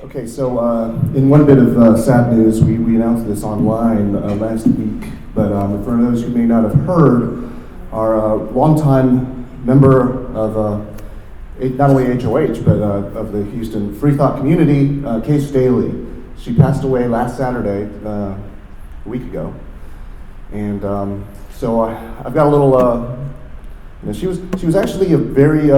Okay, so in one bit of sad news, we announced this online last week, but for those who may not have heard, our longtime member of not only HOH, but of the Houston free thought community, Kay Staley, she passed away last Saturday, a week ago. And so I've got a little, she was actually a very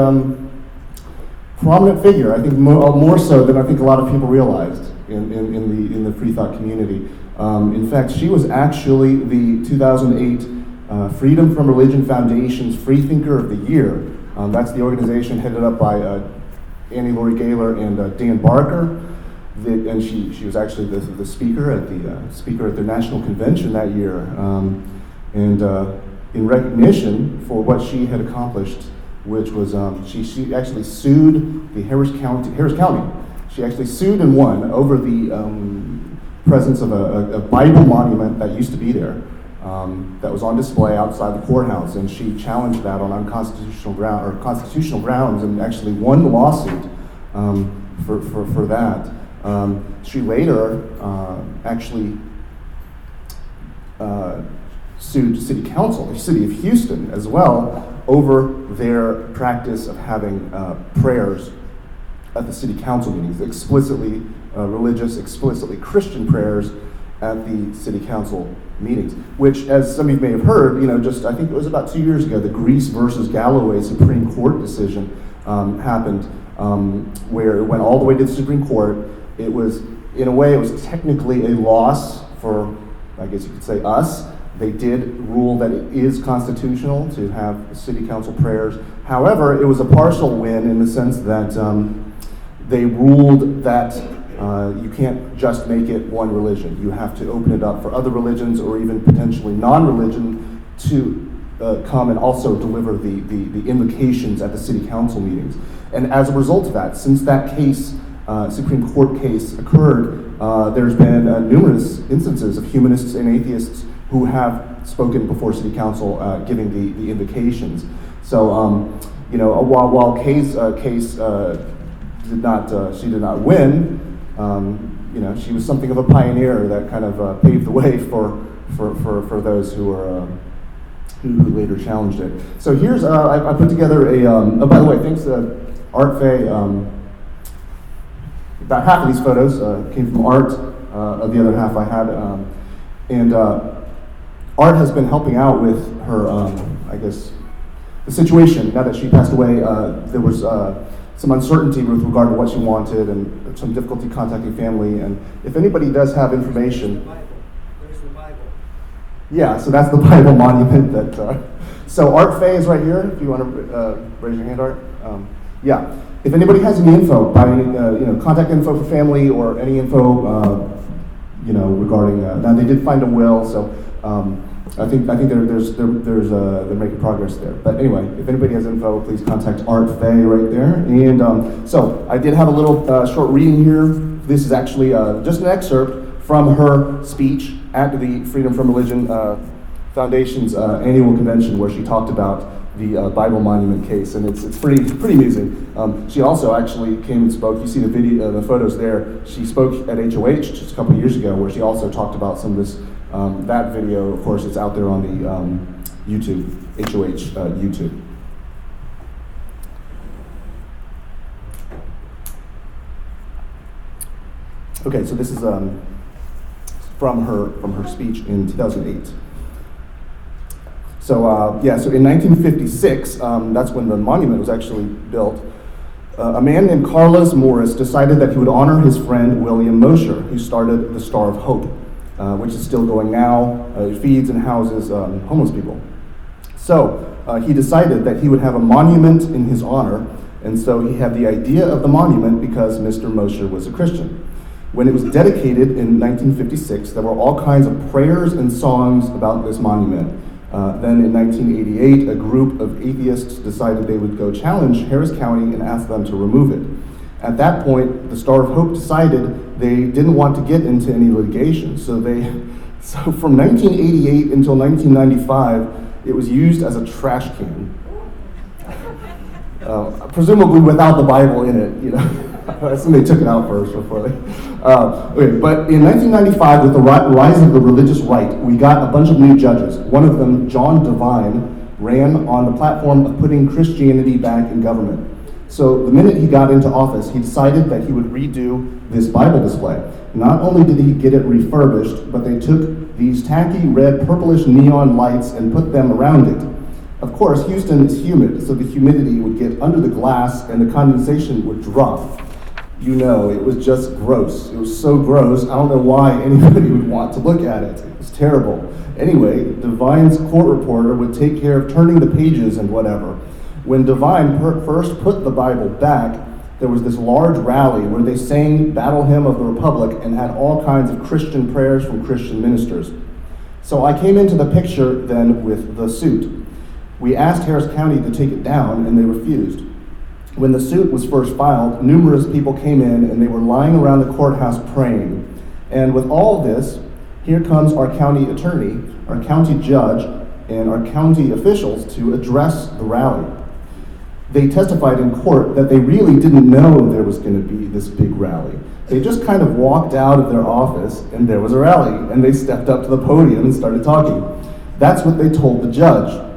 prominent figure, I think more so than I think a lot of people realized in the free thought community. In fact, she was actually the 2008 Freedom from Religion Foundation's Freethinker of the Year. That's the organization headed up by Annie Laurie Gaylor and Dan Barker. And she was actually the speaker at the National Convention that year. And in recognition for what she had accomplished, which was she actually sued the Harris County. She actually sued and won over the presence of a Bible monument that used to be there, that was on display outside the courthouse, and she challenged that on constitutional grounds, and actually won the lawsuit for that. She later actually sued City Council, the City of Houston, as well, over their practice of having prayers at the City Council meetings, explicitly religious, explicitly Christian prayers at the City Council meetings, which, as some of you may have heard, I think it was about 2 years ago, the Greece versus Galloway Supreme Court decision happened, where it went all the way to the Supreme Court. It was, in a way, it was technically a loss for, I guess you could say, us. They did rule that it is constitutional to have city council prayers. However, it was a partial win in the sense that they ruled that you can't just make it one religion. You have to open it up for other religions or even potentially non-religion to come and also deliver the invocations at the city council meetings. And as a result of that, since that case, Supreme Court case occurred, there's been numerous instances of humanists and atheists who have spoken before City Council, giving the invocations. So, while Kay's case did not win, she was something of a pioneer that kind of paved the way for those who later challenged it. So here's I put together a. By the way, thanks to Art Faye. About half of these photos came from Art. The other half I had, and. Art has been helping out with her, the situation. Now that she passed away, there was some uncertainty with regard to what she wanted and some difficulty contacting family. And if anybody does have information... Where's the Bible? Yeah, so that's the Bible monument that... So Art Faye is right here, if you want to raise your hand, Art. Yeah, if anybody has any info, contact info for family or any info, regarding... now they did find a will, so... I think they're making progress there. But anyway, if anybody has info, please contact Art Faye right there. And so I did have a little short reading here. This is actually just an excerpt from her speech at the Freedom from Religion Foundation's annual convention, where she talked about the Bible monument case, and it's pretty amusing. She also actually came and spoke. You see the video, the photos there. She spoke at HOH just a couple of years ago, where she also talked about some of this. That video, of course, it's out there on the YouTube, HOH YouTube. Okay, so this is from her speech in 2008. So so in 1956, that's when the monument was actually built. A man named Carlos Morris decided that he would honor his friend William Mosher, who started the Star of Hope. Which is still going now. It feeds and houses homeless people. So he decided that he would have a monument in his honor, and so he had the idea of the monument because Mr. Mosher was a Christian. When it was dedicated in 1956, there were all kinds of prayers and songs about this monument. Then in 1988, a group of atheists decided they would go challenge Harris County and ask them to remove it. At that point, the Star of Hope decided they didn't want to get into any litigation. So from 1988 until 1995, it was used as a trash can. Presumably without the Bible in it, I assume they took it out first before they. Okay, but in 1995, with the rise of the religious right, we got a bunch of new judges. One of them, John Devine, ran on the platform of putting Christianity back in government. So the minute he got into office, he decided that he would redo this Bible display. Not only did he get it refurbished, but they took these tacky red purplish neon lights and put them around it. Of course, Houston is humid, so the humidity would get under the glass and the condensation would drop. You know, it was just gross. It was so gross, I don't know why anybody would want to look at it. It was terrible. Anyway, Devine's court reporter would take care of turning the pages and whatever. When Devine first put the Bible back, there was this large rally where they sang Battle Hymn of the Republic and had all kinds of Christian prayers from Christian ministers. So I came into the picture then with the suit. We asked Harris County to take it down and they refused. When the suit was first filed, numerous people came in and they were lying around the courthouse praying. And with all this, here comes our county attorney, our county judge, and our county officials to address the rally. They testified in court that they really didn't know there was going to be this big rally. They just kind of walked out of their office and there was a rally, and they stepped up to the podium and started talking. That's what they told the judge.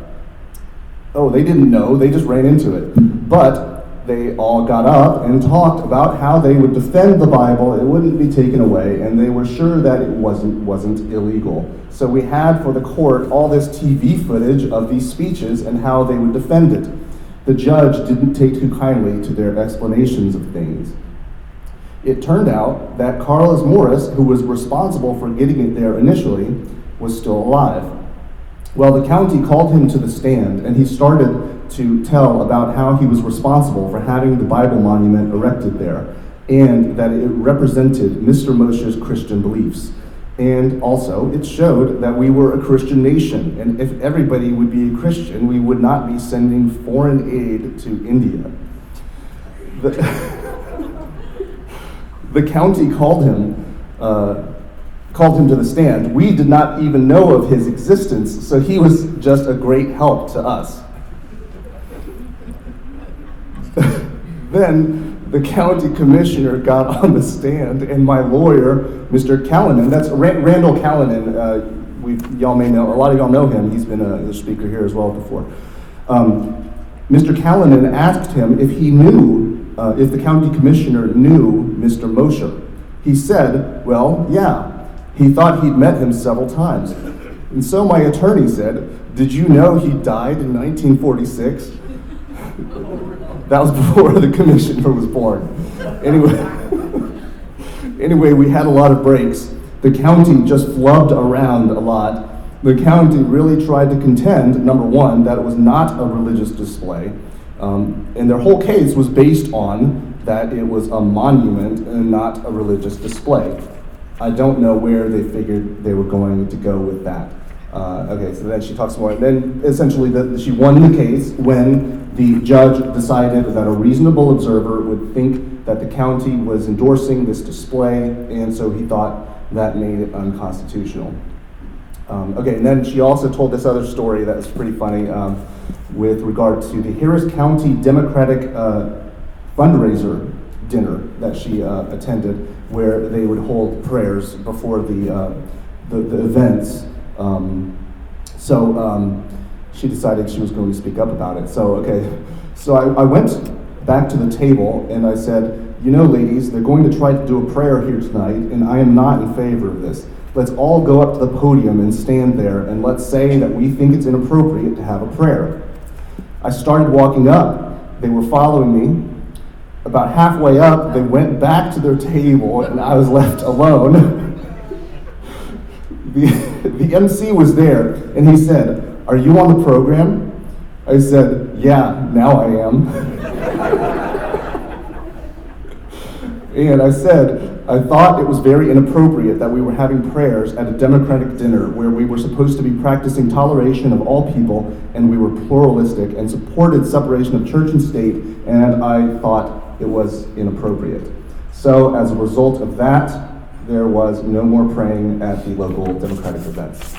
Oh, they didn't know, they just ran into it. But they all got up and talked about how they would defend the Bible, it wouldn't be taken away, and they were sure that it wasn't illegal. So we had for the court all this TV footage of these speeches and how they would defend it. The judge didn't take too kindly to their explanations of things. It turned out that Carlos Morris, who was responsible for getting it there initially, was still alive. Well, the county called him to the stand, and he started to tell about how he was responsible for having the Bible monument erected there, and that it represented Mr. Moshe's Christian beliefs. And also, it showed that we were a Christian nation, and if everybody would be a Christian, we would not be sending foreign aid to India. The county called him to the stand. We did not even know of his existence, so he was just a great help to us. Then the county commissioner got on the stand, and my lawyer, Mr. Callanan, that's Randall Callanan, y'all may know, a lot of y'all know him, he's been a speaker here as well before. Mr. Callanan asked him if he knew, if the county commissioner knew Mr. Moshe. He said, well, yeah, he thought he'd met him several times. And so my attorney said, did you know he died in 1946? That was before the commissioner was born. Anyway, we had a lot of breaks. The county just flubbed around a lot. The county really tried to contend, number one, that it was not a religious display. And their whole case was based on that it was a monument and not a religious display. I don't know where they figured they were going to go with that. Okay, so then she talks more. Then essentially she won the case when the judge decided that a reasonable observer would think that the county was endorsing this display, and so he thought that made it unconstitutional. Okay, and then she also told this other story that was pretty funny with regard to the Harris County Democratic fundraiser dinner that she attended, where they would hold prayers before the events. She decided she was going to speak up about it. So I went back to the table and I said, you know, ladies, they're going to try to do a prayer here tonight, and I am not in favor of this. Let's all go up to the podium and stand there, and let's say that we think it's inappropriate to have a prayer. I started walking up. They were following me. About halfway up, they went back to their table, and I was left alone. The MC was there, and he said, "Are you on the program?" I said, "Yeah, now I am." And I said, I thought it was very inappropriate that we were having prayers at a Democratic dinner where we were supposed to be practicing toleration of all people, and we were pluralistic and supported separation of church and state, and I thought it was inappropriate. So as a result of that, there was no more praying at the local Democratic events.